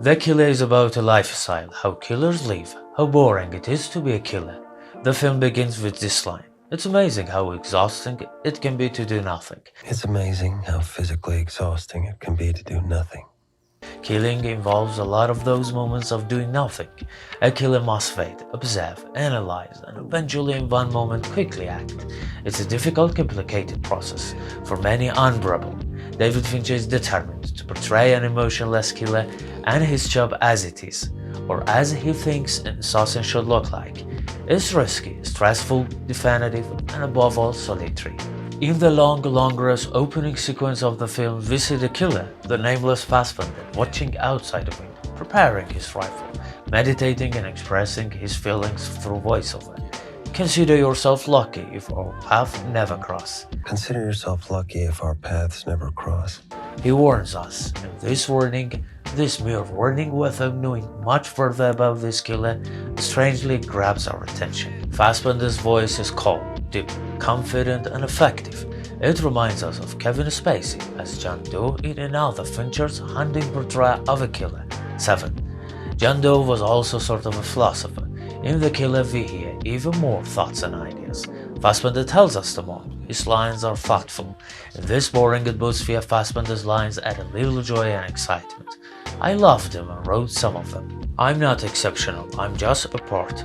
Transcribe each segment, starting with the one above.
The Killer is about a lifestyle, how killers live, how boring it is to be a killer. The film begins with this line. It's amazing how exhausting it can be to do nothing. It's amazing how physically exhausting it can be to do nothing. Killing involves a lot of those moments of doing nothing. A killer must wait, observe, analyze, and eventually in one moment quickly act. It's a difficult, complicated process, for many unbearable. David Fincher is determined to portray an emotionless killer and his job as it is, or as he thinks an assassin should look like. It's risky, stressful, definitive, and above all solitary. In the long, glamorous opening sequence of the film, we see the killer, the nameless Fassbender, watching outside the window, preparing his rifle, meditating and expressing his feelings through voiceover. Consider yourself lucky if our paths never cross. Consider yourself lucky if our paths never cross. He warns us, and this warning, this mere warning without knowing much further about this killer, strangely grabs our attention. Fassbender's voice is calm, deep, confident, and effective. It reminds us of Kevin Spacey as John Doe in another Fincher's haunting portrayal of a killer, Seven. John Doe was also sort of a philosopher. In The Killer we hear even more thoughts and ideas. Fassbender tells us them all. His lines are thoughtful. In this boring atmosphere, Fassbender's lines add a little joy and excitement. I loved them and wrote some of them. I'm not exceptional, I'm just a part.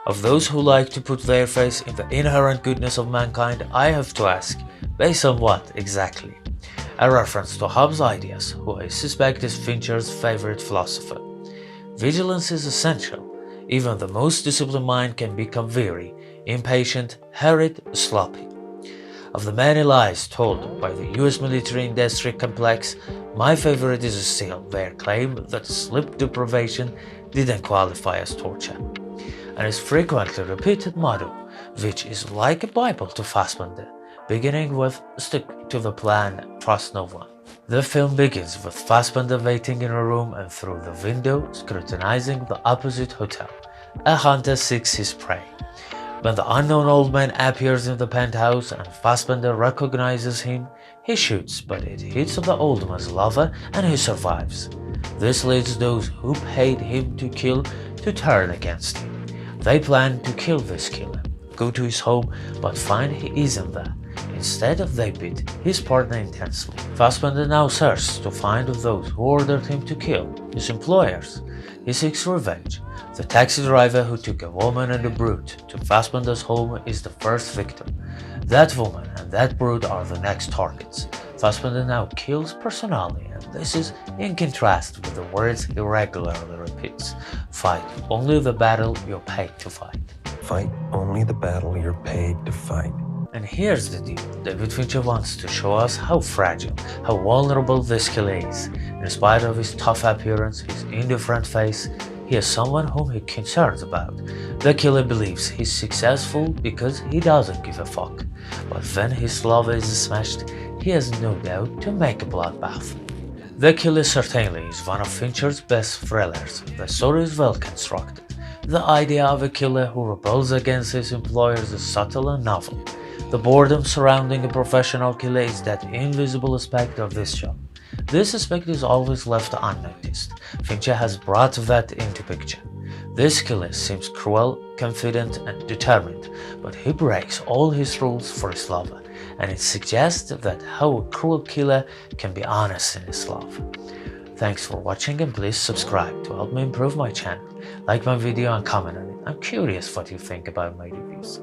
Of those who like to put their faith in the inherent goodness of mankind, I have to ask, based on what exactly? A reference to Hobbes' ideas, who I suspect is Fincher's favorite philosopher. Vigilance is essential. Even the most disciplined mind can become weary, impatient, hurried, sloppy. Of the many lies told by the US military industry complex, my favorite is still their claim that sleep deprivation didn't qualify as torture, and its frequently repeated motto, which is like a Bible to Fassbender, beginning with "Stick to the plan, trust no one." The film begins with Fassbender waiting in a room and through the window scrutinizing the opposite hotel. A hunter seeks his prey. When the unknown old man appears in the penthouse and Fassbender recognizes him, he shoots, but it hits the old man's lover and he survives. This leads those who paid him to kill to turn against him. They plan to kill this killer, go to his home, but find he isn't there. Instead, they beat his partner intensely. Fassbender now searches to find those who ordered him to kill, his employers. He seeks revenge. The taxi driver who took a woman and a brute to Fassbender's home is the first victim. That woman and that brute are the next targets. Fassbender now kills personally, and this is in contrast with the words he regularly repeats. Fight only the battle you're paid to fight. Fight only the battle you're paid to fight. And here's the deal, David Fincher wants to show us how fragile, how vulnerable this killer is. In spite of his tough appearance, his indifferent face, he is someone whom he concerns about. The killer believes he's successful because he doesn't give a fuck. But when his love is smashed, he has no doubt to make a bloodbath. The Killer certainly is one of Fincher's best thrillers. The story is well constructed. The idea of a killer who rebels against his employers is subtle and novel. The boredom surrounding a professional killer is that invisible aspect of this job. This aspect is always left unnoticed. Fincher has brought that into picture. This killer seems cruel, confident, and determined, but he breaks all his rules for his lover, and it suggests that how a cruel killer can be honest in his love. Thanks for watching, and please subscribe to help me improve my channel. Like my video and comment on it. I'm curious what you think about my reviews.